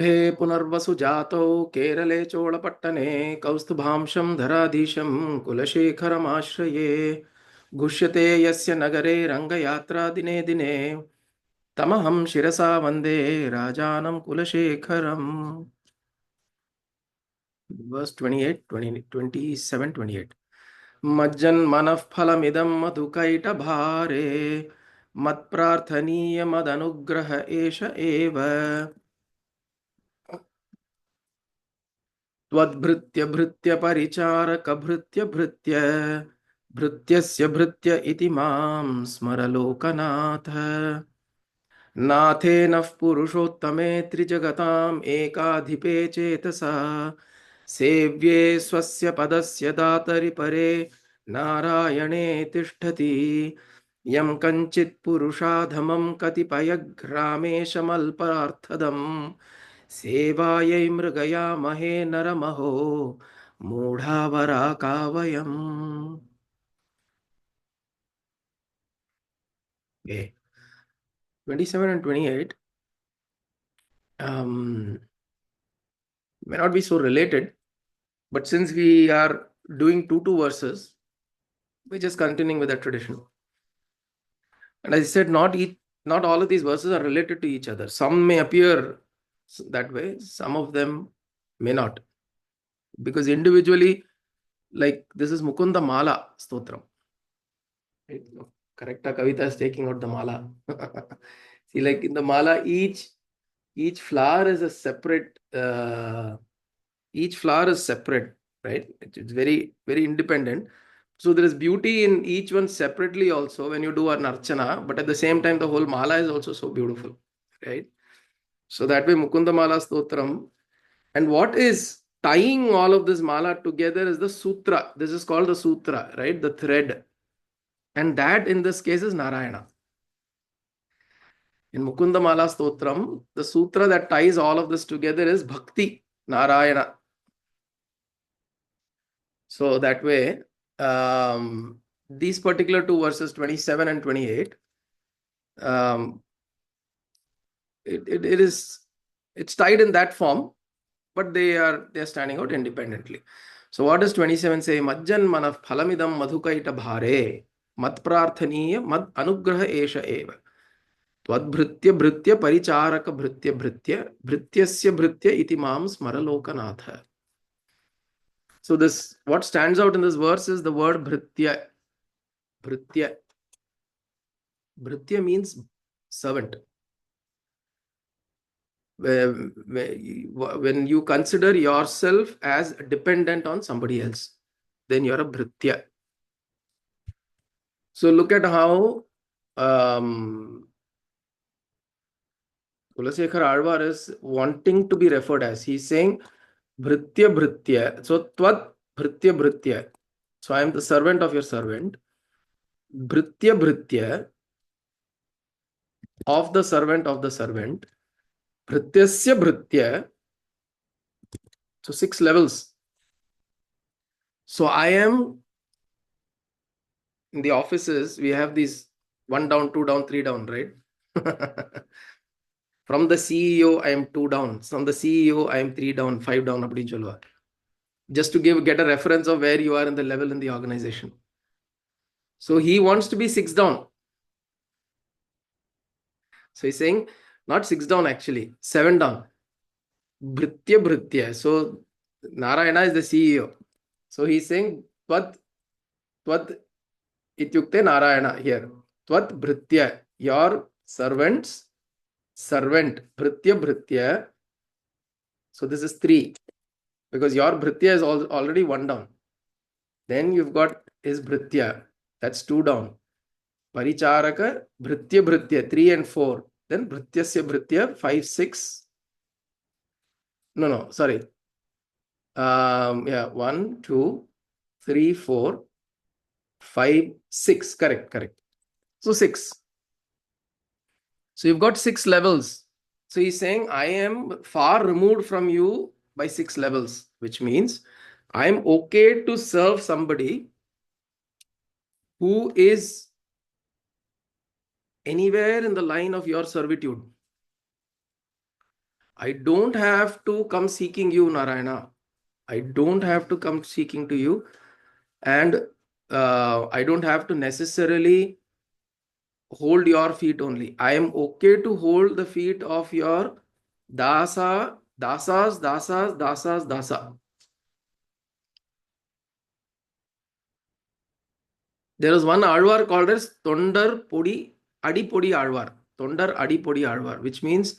हे पुनर्वसु जातौ केरले चोळपट्टने कौस्तुभांशं धराधीशं कुलशेखरमाश्रये गुष्यते यस्य नगरे रङ्गयात्रा दिने दिने तमहं शिरसा वन्दे राजानं कुलशेखरम्. Verse 28, 20, 27, 28. मज्जन्मनःफलमिदं मधुकैटभारे मत्प्रार्थनीयमदनुग्रह एष एव त्वद्भृत्य भृत्य परिचारक भृत्य भृत्य भृत्यस्य भृत्य इति मां स्मर लोकनाथ नाथेनः पुरुषोत्तमे त्रिजगताम् एकाधिपे चेतसा सेव्ये स्वस्य पदस्य दातरि परे नारायणे तिष्ठति यं कञ्चित् पुरुषाधमं कतिपयग्रामेशमल्पार्थदम् सेवायै मृगयामहे नरमहो मूढावरा कावयम्. Okay. 27 and 28 may not be so related, but since we are doing two verses, we're just continuing with that tradition. And as I said, not all of these verses are related to each other. Some may appear that way, some of them may not. Because individually, like this is Mukunda Mala Stotram. Right? Correcta Kavita is taking out the Mala. See, like in the Mala, each flower is a separate, each flower is separate, right? It's very, very independent. So there is beauty in each one separately also when you do an archana, but at the same time, the whole mala is also so beautiful, right? So that way, Mukunda Mala Stotram. And what is tying all of this mala together is the sutra. This is called the sutra, right? The thread. And that in this case is Narayana. In Mukunda Mala Stotram, the sutra that ties all of this together is Bhakti, Narayana. So that way, these particular two verses, 27 and 28, it's tied in that form, but they're standing out independently. So what does 27 say? Majjan manaf phalamidam madhukaita bhare mat prarthaniya mad anugraha esha eva twadbhritya bhritya paricharaka bhritya bhritya bhrityasya bhritya iti mam smara lokanatha. So this, what stands out in this verse is the word bhritya. Bhritya. Bhritya means servant. When you consider yourself as dependent on somebody else, then you're a bhritya. So look at how Kulasekhar Alvar is wanting to be referred as. He's saying bhritya bhritya. So tvat bhritya bhritya. So I am the servant of your servant. Bhritya bhritya of the servant of the servant. Bhrityasya bhritya. So 6 levels. So I am in the offices, we have these 1 down, 2 down, 3 down, right? From the CEO, I am 2 down. From the CEO, I am 3 down, 5 down. Just to get a reference of where you are in the level in the organization. So he wants to be 6 down. So he's saying, not 6 down actually, 7 down. Bhritya Bhritya. So Narayana is the CEO. So he's saying, Tvat Ityukte Narayana here. Tvat Bhritya, your servant's servant. Bhritya Bhritya. So this is 3. Because your Bhritya is already 1 down. Then you've got his Bhritya. That's 2 down. Paricharaka, Bhritya Bhritya, 3 and 4. Then Bhrityasya Bhritya, 5, 6. No, sorry. Yeah, 1, 2, 3, 4, 5, 6. Correct. So 6. So you've got 6 levels. So he's saying, I am far removed from you by 6 levels, which means I'm okay to serve somebody who is anywhere in the line of your servitude. I don't have to come seeking you, Narayana. I don't have to come seeking to you. And I don't have to necessarily hold your feet only. I am okay to hold the feet of your dasa. There was one Alvar called as Tondar Podi Adipodi Alvar. Tondar Adipodi Alvar, which means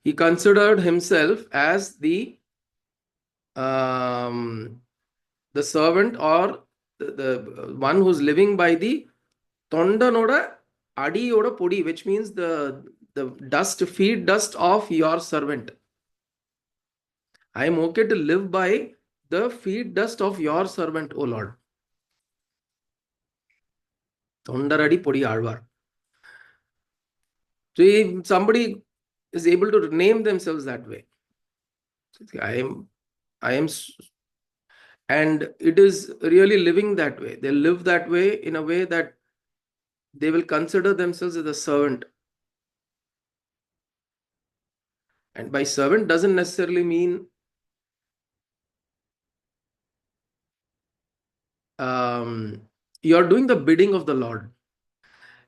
he considered himself as um, the servant or the one who's living by the Tondanoda Adioda Podi, which means the dust, feet dust of your servant. I am okay to live by the feet dust of your servant, O Lord. Tondaradi Podi Alvar. So if somebody is able to name themselves that way, I am, and it is really living that way. They live that way in a way that they will consider themselves as a servant. And by servant doesn't necessarily mean you're doing the bidding of the Lord,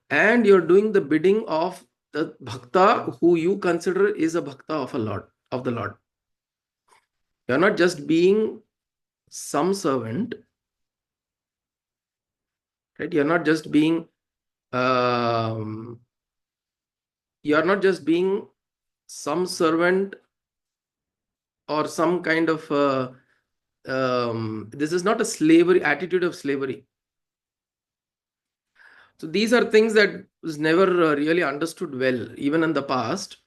and you're doing the bidding of the bhakta who you consider is a bhakta of a Lord, of the Lord. You're not just being some servant, right? You're not just being some servant or some kind of this is not a slavery attitude of slavery. So these are things that was never really understood well, even in the past,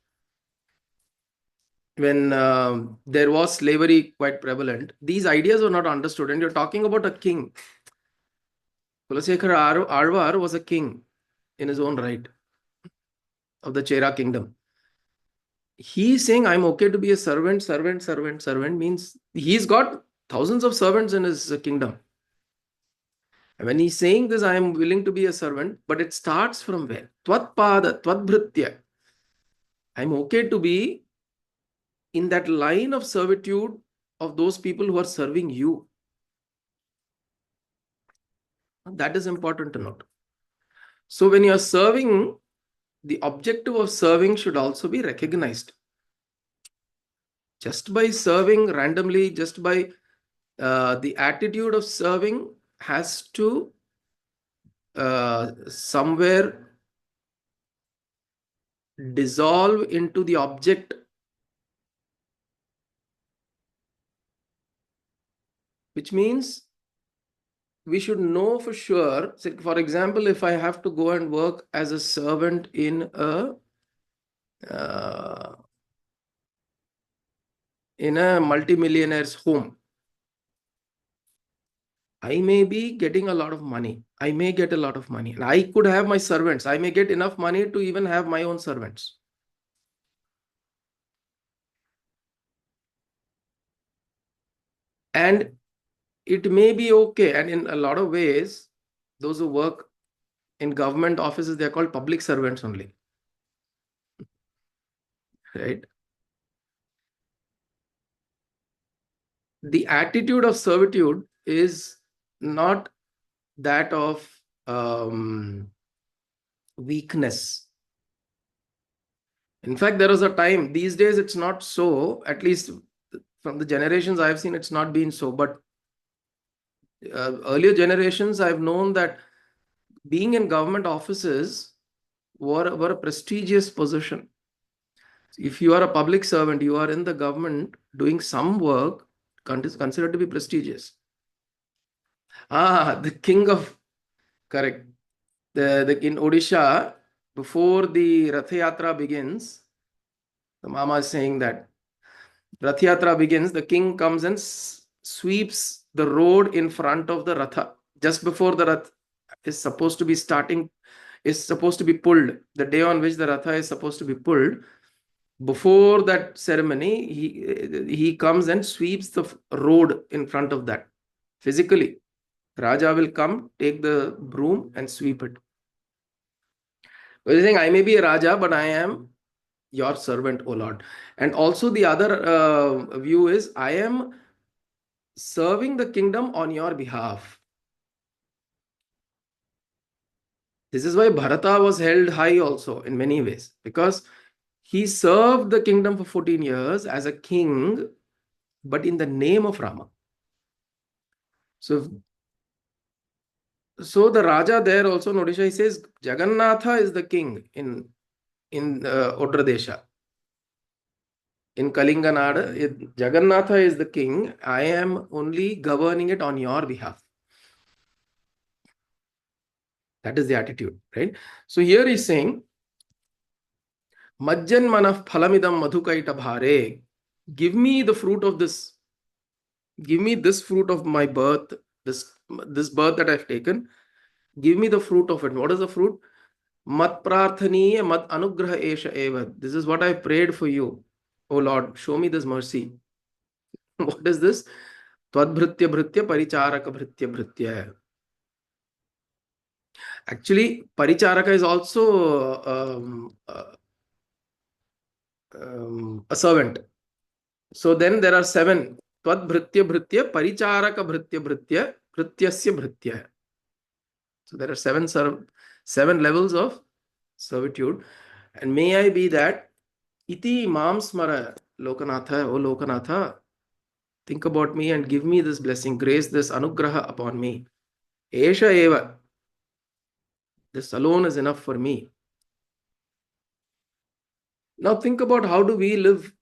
when there was slavery quite prevalent. These ideas were not understood. And you're talking about a king. Kulasekhara Alvar was a king in his own right of the Chera kingdom. He's saying, I'm okay to be a servant. Servant means he's got thousands of servants in his kingdom. And when he's saying this, I am willing to be a servant, but it starts from where? Tvatpada, Tvatbhritya. I'm okay to be in that line of servitude of those people who are serving you. That is important to note. So when you are serving, the objective of serving should also be recognized. Just by serving randomly, just by the attitude of serving has to somewhere dissolve into the object, which means we should know for sure. For example, if I have to go and work as a servant in a multimillionaire's home, I may be getting a lot of money. I may get a lot of money. And I could have my servants. I may get enough money to even have my own servants. And it may be okay. And in a lot of ways, those who work in government offices, they're called public servants only. Right? The attitude of servitude is not that of weakness. In fact, there was a time, these days it's not so, at least from the generations I've seen, it's not been so. But earlier generations, I've known that being in government offices were a prestigious position. If you are a public servant, you are in the government doing some work, considered to be prestigious. The king of, correct. In Odisha, before the Rath Yatra begins, the Mama is saying that Rath Yatra begins, the king comes and sweeps the road in front of the Ratha. Just before the Rath is supposed to be starting, is supposed to be pulled, the day on which the Ratha is supposed to be pulled, before that ceremony, he comes and sweeps the road in front of that physically. Raja will come, take the broom and sweep it. Well, he's saying, I may be a Raja, but I am your servant, O Lord. And also the other view is, I am serving the kingdom on your behalf. This is why Bharata was held high also in many ways, because he served the kingdom for 14 years as a king, but in the name of Rama. So, so the Raja there also, Nodisha, he says Jagannatha is the king in Odradesha. In Kalinganad, Jagannatha is the king. I am only governing it on your behalf. That is the attitude, right? So here he's saying, Majjan manaf phalamidam madhukaita bhare. Give me the fruit of this. Give me this fruit of my birth, this birth that I've taken. Give me the fruit of it. What is the fruit? Mat prarthaniya mat anugraha esha eva. This is what I prayed for you. Oh Lord, show me this mercy. What is this? Twadbhritya bhritya paricharaka bhritya bhritya. Actually, paricharaka is also a servant. So then there are 7. Twadbhritya bhritya paricharaka bhritya bhritya bhrityasya bhritya. So there are 7 levels of servitude. And may I be that. Iti mam smara Lokanatha, O Lokanatha, think about me and give me this blessing, grace this anugraha upon me. Esha eva. This alone is enough for me. Now think about, how do we live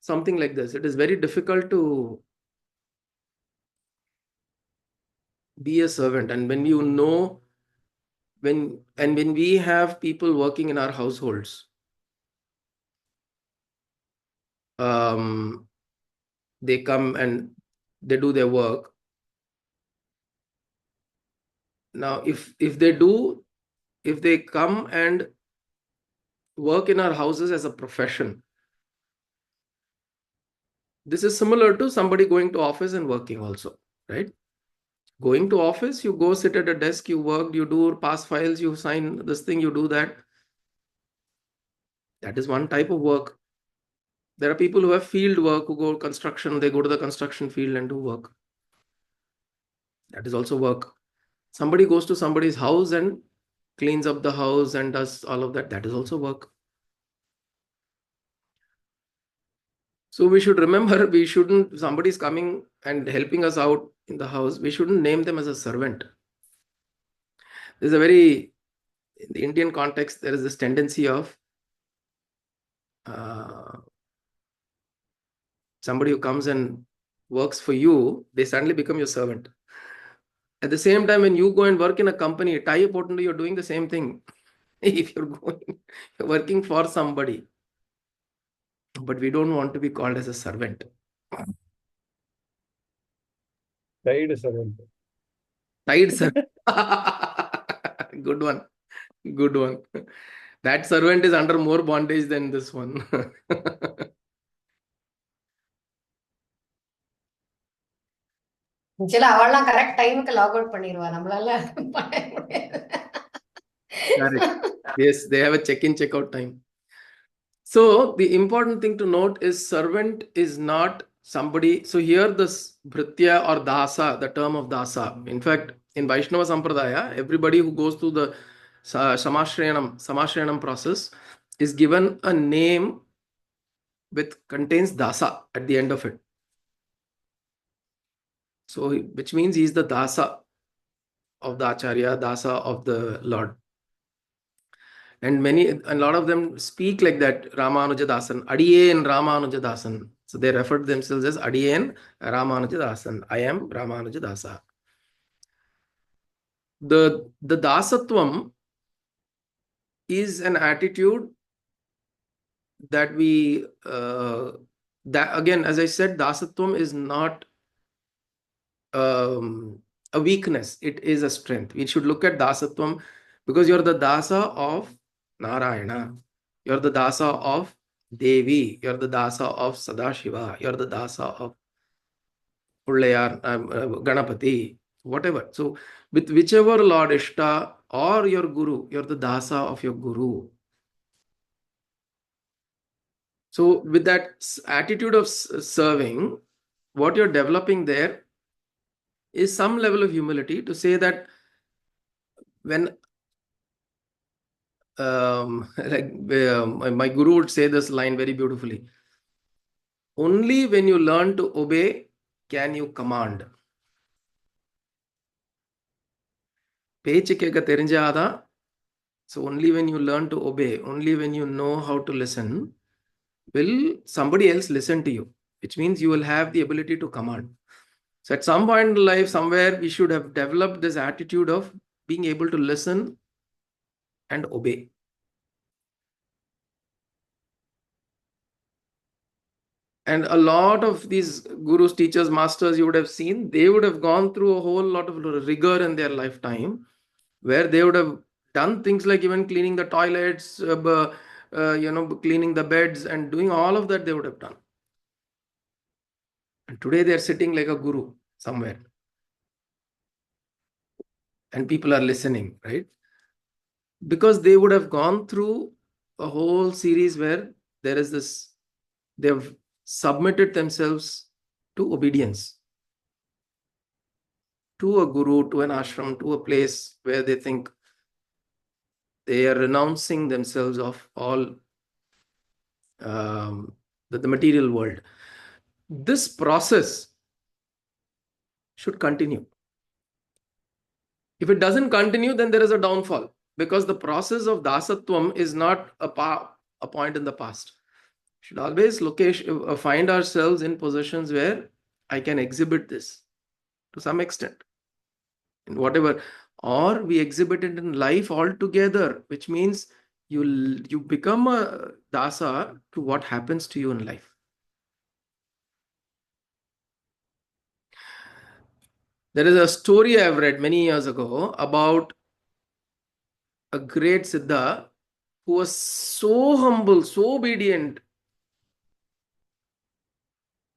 something like this? It is very difficult to be a servant. And when you know, when we have people working in our households, they come and they do their work. Now, if they come and work in our houses as a profession, this is similar to somebody going to office and working also, right? Going to office, you go sit at a desk, you work, you do pass files, you sign this thing, you do that. That is one type of work. There are people who have field work, who go construction, they go to the construction field and do work. That is also work. Somebody goes to somebody's house and cleans up the house and does all of that. That is also work. So we should remember, we shouldn't, somebody's coming and helping us out in the house, we shouldn't name them as a servant. There's a very, in the Indian context, there is this tendency of somebody who comes and works for you, they suddenly become your servant. At the same time, when you go and work in a company, tie potently, you're doing the same thing. If you're working for somebody, but we don't want to be called as a servant. Tied servant. Tied servant. Good one. Good one. That servant is under more bondage than this one. சில அவள்லாம் correct டைமுக்கு log out பண்ணிடுவா, நம்மளால பண்ண முடியாது. Correct. Yes, they have a check-in, check-out time. So the important thing to note is, servant is not somebody. So here this bhritya or dasa, the term of dasa. In fact, in Vaishnava Sampradaya, everybody who goes through the samashrayanam process is given a name which contains dasa at the end of it. So which means he is the dasa of the acharya, dasa of the Lord. And a lot of them speak like that, Ramanujadasan, Adiyen Ramanujadasan. So they refer to themselves as Adiyen Ramanujadasan. I am Ramanujadasa. The dasatvam is an attitude that we, that again, as I said, dasatvam is not a weakness, it is a strength. We should look at dasatvam because you're the dasa of Narayana, you're the dasa of Devi, you're the dasa of Sadashiva, you're the dasa of Pullayar, Ganapati, whatever. So with whichever Lord Ishta or your Guru, you're the dasa of your Guru. So with that attitude of serving, what you're developing there is some level of humility to say that when like my guru would say this line very beautifully: only when you learn to obey can you command. பேச்சு கேட்க தெரிஞ்சாதான். So only when you learn to obey, only when you know how to listen, will somebody else listen to you, which means you will have the ability to command. So at some point in life, somewhere we should have developed this attitude of being able to listen and obey. And a lot of these gurus, teachers, masters, you would have seen, they would have gone through a whole lot of rigor in their lifetime, where they would have done things like even cleaning the toilets, cleaning the beds, and doing all of that they would have done. And today they are sitting like a guru somewhere, and people are listening, right? Because they would have gone through a whole series where there is this, they've submitted themselves to obedience, to a guru, to an ashram, to a place where they think they are renouncing themselves of all the material world. This process should continue. If it doesn't continue, then there is a downfall, because the process of dasatvam is not a point in the past. We should always find ourselves in positions where I can exhibit this to some extent, in whatever, or we exhibit it in life altogether, which means you become a dasa to what happens to you in life. There is a story I've read many years ago about a great Siddha who was so humble, so obedient,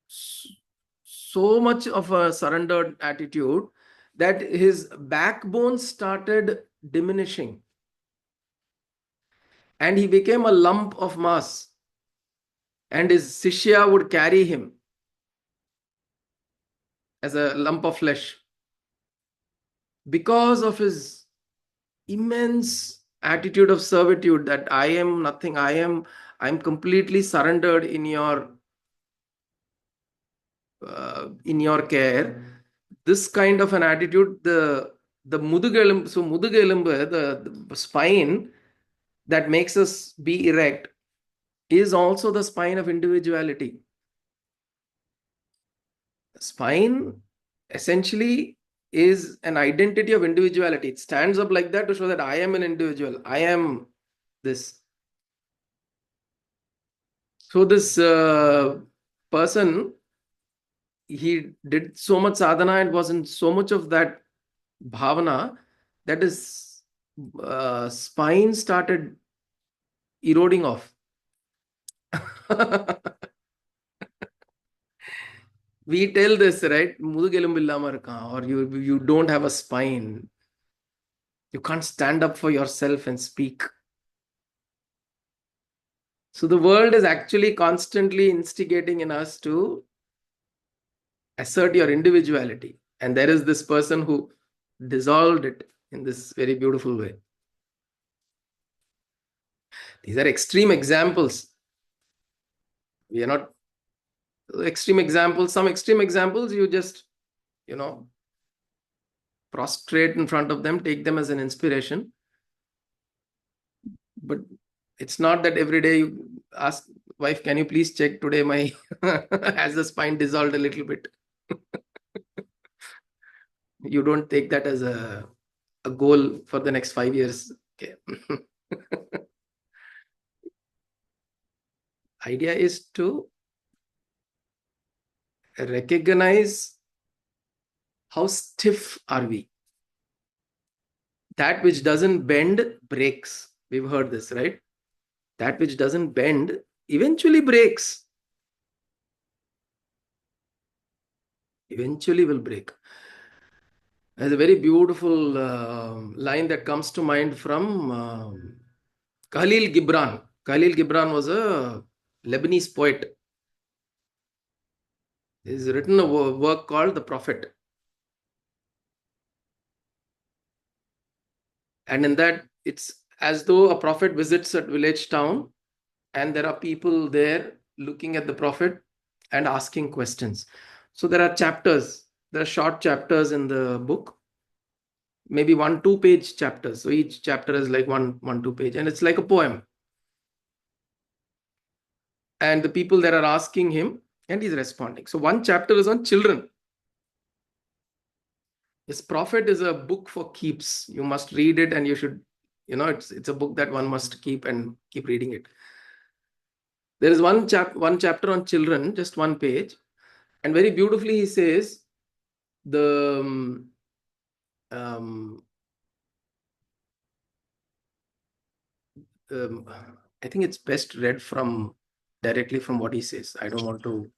so much of a surrendered attitude, that his backbone started diminishing and he became a lump of mass, and his Sishya would carry him as a lump of flesh because of his immense attitude of servitude, that I am nothing, I'm completely surrendered in your care. This kind of an attitude, the mudugelimbu, so mudugelimbu, the spine that makes us be erect, is also the spine of individuality. Spine essentially is an identity of individuality. It stands up like that to show that I am an individual, I am this. So this person, he did so much sadhana and was in so much of that bhavana that his spine started eroding off. We tell this, right? முதுகெலும்பு இல்லாம இருக்கான், or you don't have a spine, you can't stand up for yourself and speak. So the world is actually constantly instigating in us to assert your individuality, and there is this person who dissolved it in this very beautiful way. These are extreme examples. We are not extreme examples. Some extreme examples, you just prostrate in front of them, take them as an inspiration. But it's not that every day you ask wife, can you please check today my has the spine dissolved a little bit? You don't take that as a goal for the next 5 years. Okay. Idea is to recognize how stiff are we. That which doesn't bend breaks. We've heard this, right? That which doesn't bend eventually breaks. Eventually will break. There's a very beautiful line that comes to mind from Khalil Gibran. Khalil Gibran was a Lebanese poet. He's written a work called The Prophet. And in that, it's as though a prophet visits a village town and there are people there looking at the prophet and asking questions. So there are chapters, there are short chapters in the book, maybe 1-2 page chapters. So each chapter is like 1-2 page, and it's like a poem. And the people there are asking him, and he's responding. So one chapter is on children. This prophet is a book for keeps. You must read it, and you should, it's a book that one must keep and keep reading it. There is one chapter on children, just 1 page, and very beautifully he says the I think it's best read directly from what he says. I don't want to.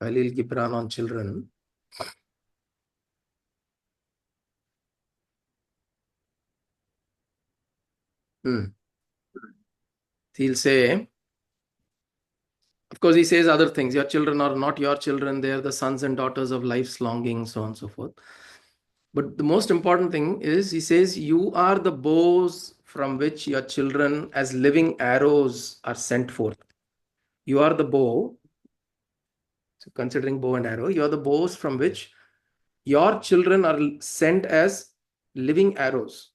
Khalil Gibran on children. He'll say, of course, he says other things. Your children are not your children. They are the sons and daughters of life's longing, so on and so forth. But the most important thing is he says, you are the bows from which your children as living arrows are sent forth. You are the bow. So considering bow and arrow, you are the bows from which your children are sent as living arrows.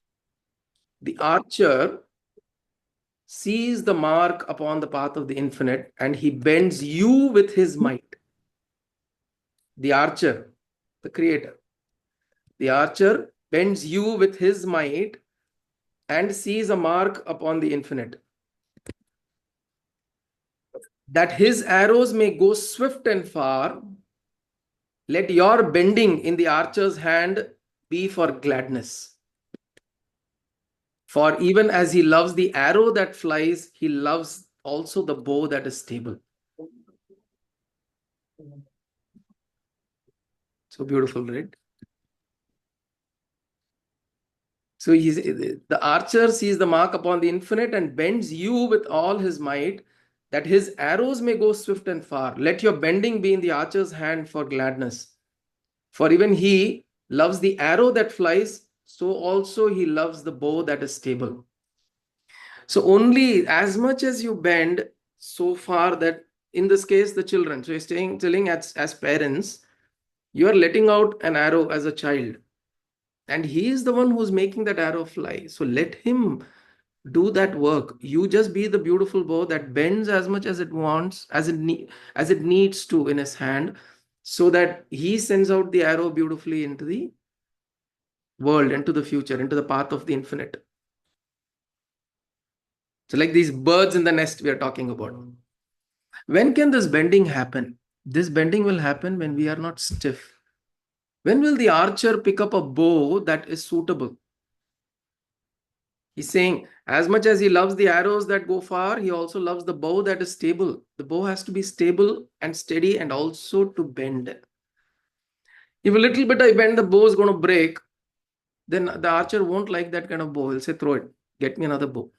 The archer sees the mark upon the path of the infinite and he bends you with his might. The archer, the creator. The archer bends you with his might and sees a mark upon the infinite, that his arrows may go swift and far. Let your bending in the archer's hand be for gladness. For even as he loves the arrow that flies, he loves also the bow that is stable. So beautiful, right? So the archer sees the mark upon the infinite and bends you with all his might, that his arrows may go swift and far. Let your bending be in the archer's hand for gladness. For even he loves the arrow that flies, so also he loves the bow that is stable. So only as much as you bend so far that, in this case, the children. So he's telling as parents, you are letting out an arrow as a child. And he is the one who's making that arrow fly. So let him do that work. You just be the beautiful bow that bends as much as it wants, as it needs to in his hand, so that he sends out the arrow beautifully into the world, into the future, into the path of the infinite. So like these birds in the nest we are talking about. When can this bending happen? This bending will happen when we are not stiff. When will the archer pick up a bow that is suitable? He's saying, as much as he loves the arrows that go far, he also loves the bow that is stable. The bow has to be stable and steady and also to bend. If a little bit I bend, the bow is going to break, then the archer won't like that kind of bow. He'll say, throw it, get me another bow.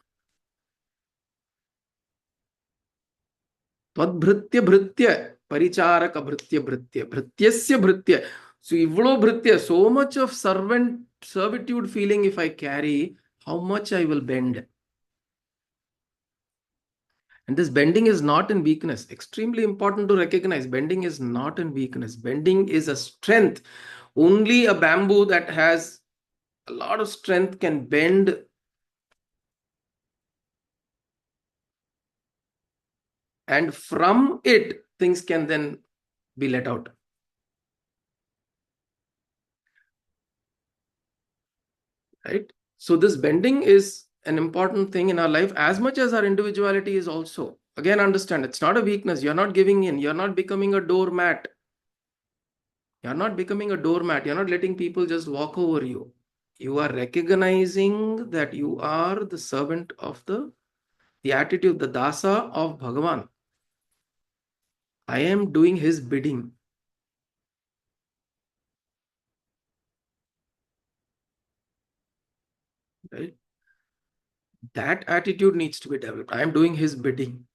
Tadbhritya bhritya, paricharaka bhritya bhritya, bhrityasya bhritya. So, ivlo bhritya, so much of servitude feeling if I carry, how much I will bend. And this bending is not in weakness. Extremely important to recognize. Bending is not in weakness. Bending is a strength. Only a bamboo that has a lot of strength can bend. And from it, things can then be let out. Right? So this bending is an important thing in our life as much as our individuality is also. Again, understand, it's not a weakness. You're not giving in. You're not becoming a doormat. You're not becoming a doormat. You're not letting people just walk over you. You are recognizing that you are the servant of the attitude, the dasa of Bhagavan. I am doing his bidding. right? That attitude needs to be developed. I am doing his bidding.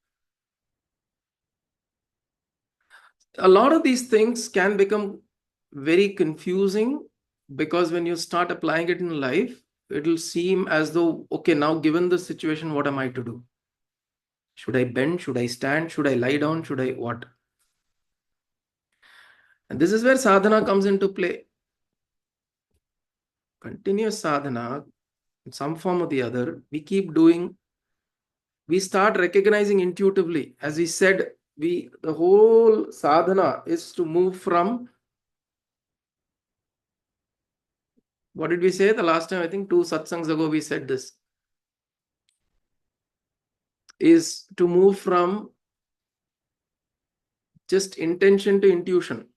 A lot of these things can become very confusing because when you start applying it in life, it'll seem as though, okay, now given the situation, what am I to do? Should I bend? Should I stand? Should I lie down? Should I what? And this is where sadhana comes into play. Continuous sadhana, in some form or the other, we keep doing, we start recognizing intuitively. As we said, the whole sadhana is to move from, what did we say the last time? I think 2 satsangs ago we said this, is to move from just intention to intuition.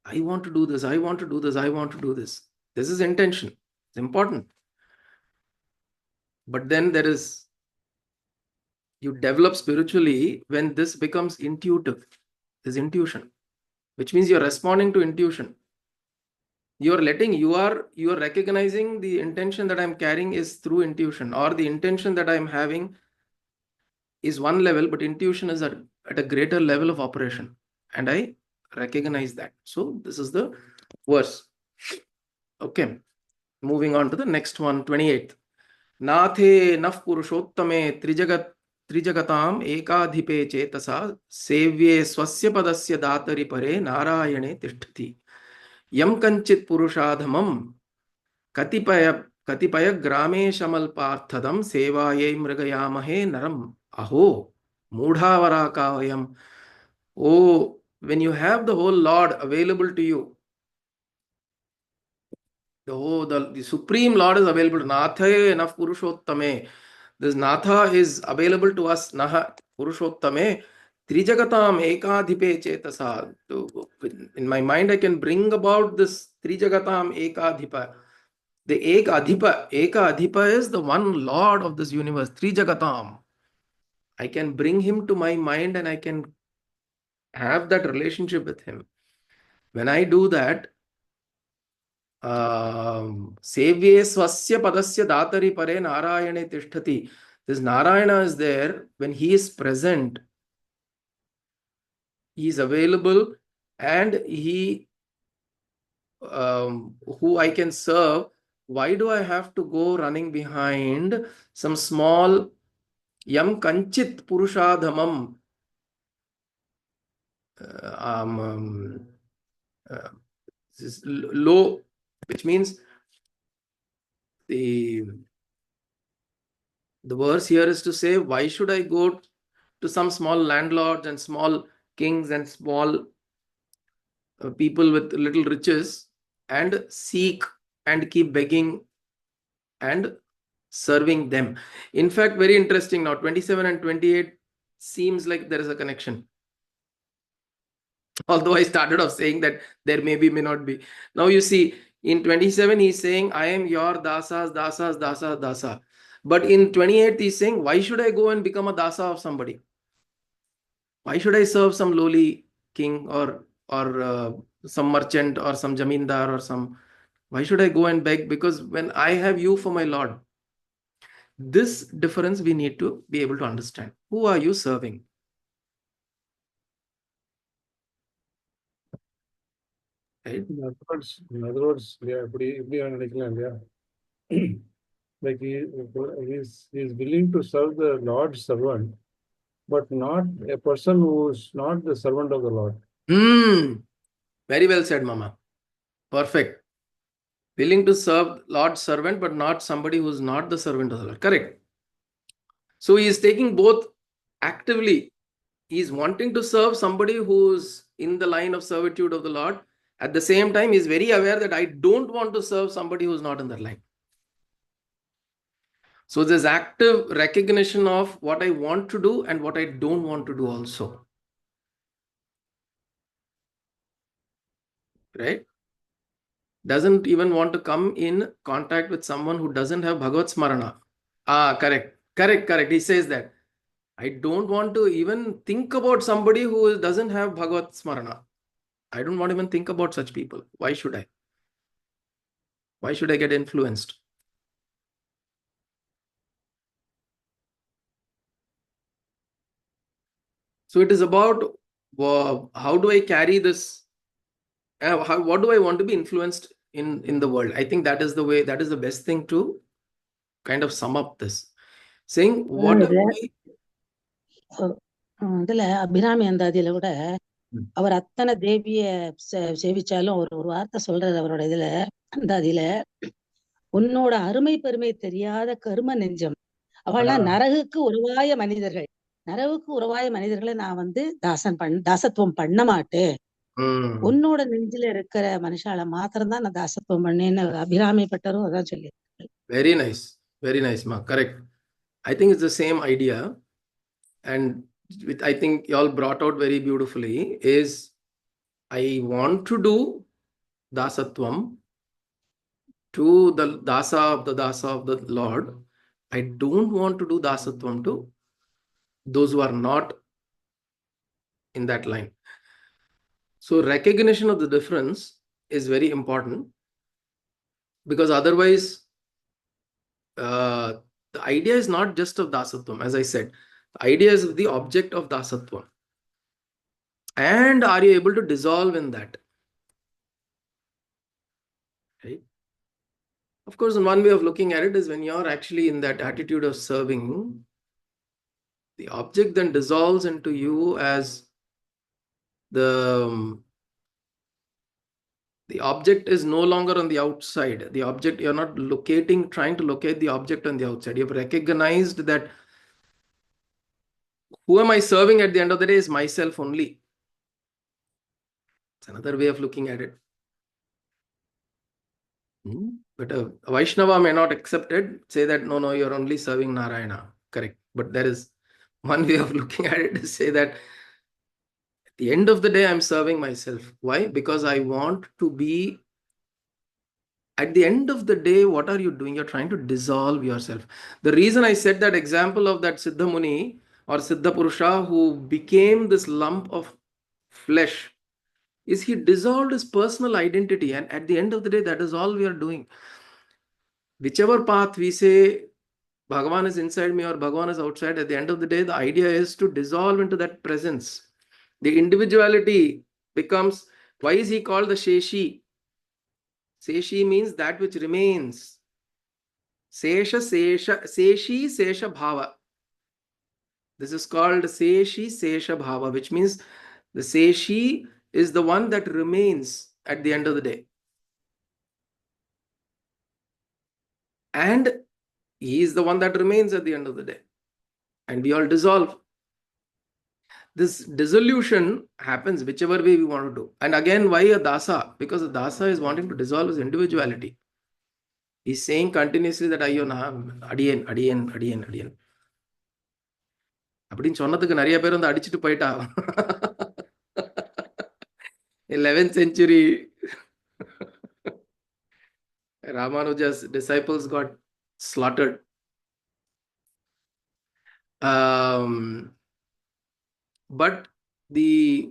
I want to do this, I want to do this, I want to do this. This is intention. It's important. But then there is, you develop spiritually when this becomes intuitive. This intuition, which means you're responding to intuition. You're letting, you are recognizing the intention that I'm carrying is through intuition, or the intention that I'm having is one level, but intuition is at a greater level of operation. And I recognize that. So this is the verse. Okay. Moving on to the next one, 28th. Nathe naf purushottame trijagatam ekadhipe chetasa sevye swasya padasya datari pare narayane tishtati yam kanchit purushadhamam katipaya grameshamal parthadam sevaye mrigayamahe naram aho mudhavarakavayam. Oh, when you have the whole Lord available to you, the Supreme Lord is available. Natha enough Purushottame. This Natha is available to us. Naha Purushottame. Trijagatam ekadhipe chetasa. In my mind, I can bring about this Trijagatam ekadhipa. The Ekadhipa is the one Lord of this universe. Trijagatam. I can bring him to my mind and I can have that relationship with him. When I do that, Sevye swasya padasya datari pare narayane tishtati. This Narayana is there. When he is present, he is available, and he who I can serve. Why do I have to go running behind some small yam kanchit purushadhamam this is low, which means the verse here is to say, why should I go to some small landlords and small kings and small people with little riches and seek and keep begging and serving them? In fact, very interesting now, 27 and 28 seems like there is a connection. Although I started off saying that there may be, may not be. Now you see, in 27, he's saying, I am your dasas, dasas, dasas, dasa. But in 28, he's saying, why should I go and become a dasa of somebody? Why should I serve some lowly king or some merchant or some jamindar or some? Why should I go and beg? Because when I have you for my Lord, this difference we need to be able to understand. Who are you serving? Right? In other words, yeah, like he is willing to serve the Lord's servant, but not a person who is not the servant of the Lord. Very well said, Mama. Perfect. Willing to serve Lord's servant, but not somebody who is not the servant of the Lord. Correct. So he is taking both actively. He is wanting to serve somebody who's in the line of servitude of the Lord. At the same time, he is very aware that I don't want to serve somebody who's not in that line. So there's active recognition of what I want to do and what I don't want to do also. Right? Doesn't even want to come in contact with someone who doesn't have Bhagavad Smarana. Correct. He says that. I don't want to even think about somebody who doesn't have Bhagavad Smarana. I don't want to even think about such people. Why should I? Why should I get influenced? So it is about how do I carry this? What do I want to be influenced in the world? I think that is the way, that is the best thing to kind of sum up this. Saying what are we? இதுல அபிராமி அந்தாதியில கூட ம். அவர் அத்தனை தேவிய சேவிச்சாலும் ஒரு வார்த்தை சொல்றாரு அவரோட இதுல அந்தாதியில, உன்னோட அருமை பெருமை தெரியாத கரும நெஞ்சம், அவள்லாம் நரகுக்கு உருவாய மனிதர்கள், நரகுக்கு உருவாய மனிதர்களை நான் வந்து தாசத்துவம் பண்ண மாட்டேன், உன்னோட நெஞ்சில இருக்கிற மனுஷால மாத்திரம்தான் நான் தாசத்துவம் பண்ணேன்னு அபிராமி பட்டரும் அதான் சொல்லி. Very nice, ma. Correct. I think it's the same idea, and I think y'all brought out very beautifully is I want to do dasatvam to the dasa of the Lord. I don't want to do dasatvam to those who are not in that line. So recognition of the difference is very important, because otherwise the idea is not just of dasatvam. As I said, the idea is the object of dasatvam, and are you able to dissolve in that? Right? Of course, one way of looking at it is when you're actually in that attitude of serving, the object then dissolves into you as the object is no longer on the outside. The object, you're not trying to locate the object on the outside. You've recognized that who am I serving at the end of the day is myself only. It's another way of looking at it. But a Vaishnava may not accept it, say that no, you're only serving Narayana. Correct. But there is one way of looking at it, is say that at the end of the day, I'm serving myself. Why? Because I want to be, at the end of the day, what are you doing? You're trying to dissolve yourself. The reason I said that example of that Siddha Muni or Siddha Purusha who became this lump of flesh is he dissolved his personal identity. And at the end of the day, that is all we are doing. Whichever path we say Bhagavan is inside me or Bhagavan is outside, at the end of the day, the idea is to dissolve into that presence. The individuality becomes, why is he called the Sheshi? Seshi means that which remains. Seshi, Sesha Bhava. This is called Seshi, Sesha Bhava, which means the Seshi is the one that remains at the end of the day. And he is the one that remains at the end of the day. And we all dissolve. This dissolution happens whichever way we want to do. And again, why a dasa? Because a dasa is wanting to dissolve his individuality. He's saying continuously that ஐயோ நான் அடியேன் அடியேன் அடியேன் அடியேன் அப்படின்னு சொன்னதுக்கு நிறைய பேர் வந்து அடிச்சுட்டு போயிட்டா. 11th century Ramanuja's disciples got slaughtered. But they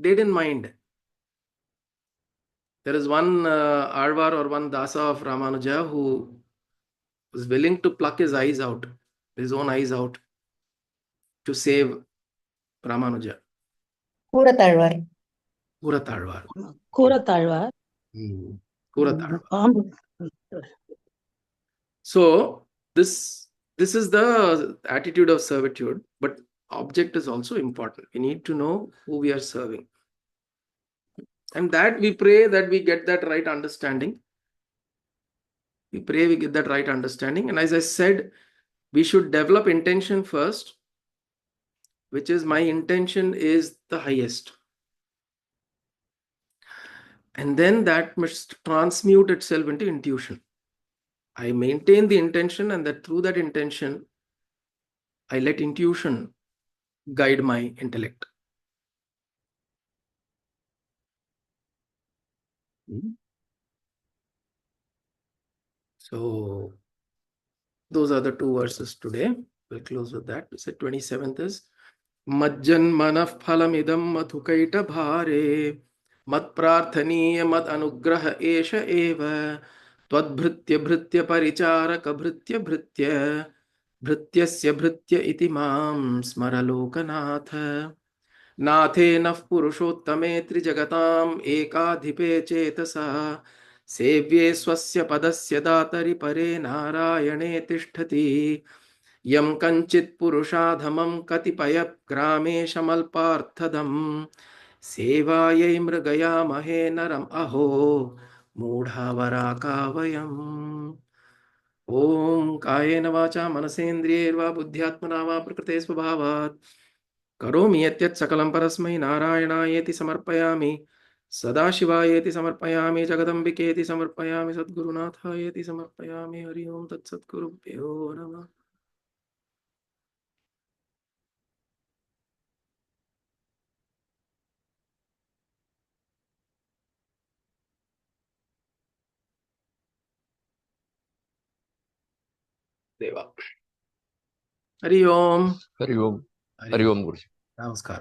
didn't mind. There is one Alvar or one Dasa of Ramanuja who was willing to pluck his eyes out, his own eyes out, to save Ramanuja. Koorathazhwar. Kuratalvar. Koorathazhwar. Kuratalvar. So this is the attitude of servitude, but object is also important. We need to know who we are serving. And that we pray that we get that right understanding. We pray we get that right understanding. And as I said, we should develop intention first, which is my intention is the highest. And then that must transmute itself into intuition. I maintain the intention, and that through that intention, I let intuition guide my intellect. So those are the two verses today. We'll close with that. We said 27th is Majjan manaf phalamidam madhukaita bhare mad prarthaniya mad anugraha esha eva त्वद्भृत्य भृत्य Paricharak भृत्य भृत्य भृत्यस्य भृत्य इति मां स्मर लोकनाथ। नाथे नः पुरुषोत्तमे त्रिजगताम् एकाधिपे चेतसा सेव्ये स्वस्य पदस्य दातरि परे नारायणे तिष्ठति। यं कञ्चित् पुरुषाधमं कतिपयग्रामेशमल्पार्थदम् सेवायै मृगयामहे नरम् अहो मूढावराका वयम्। ॐ कायेन वाचा मनसेन्द्रियैर्वा बुद्ध्यात्मना वा प्रकृते स्वभावात् करोमि यत् सकलं परस्मै नारायणायेति समर्पयामि। सदाशिवायेति समर्पयामि, जगदम्बिकेति समर्पयामि, सद्गुरुनाथायेति समर्पयामि। हरि ओं तत्सद्गुरुभ्यो नमः। देवा हरि ओम। हरि ओम। हरि हरि ओम। ओम गुरुजी। नमस्कार।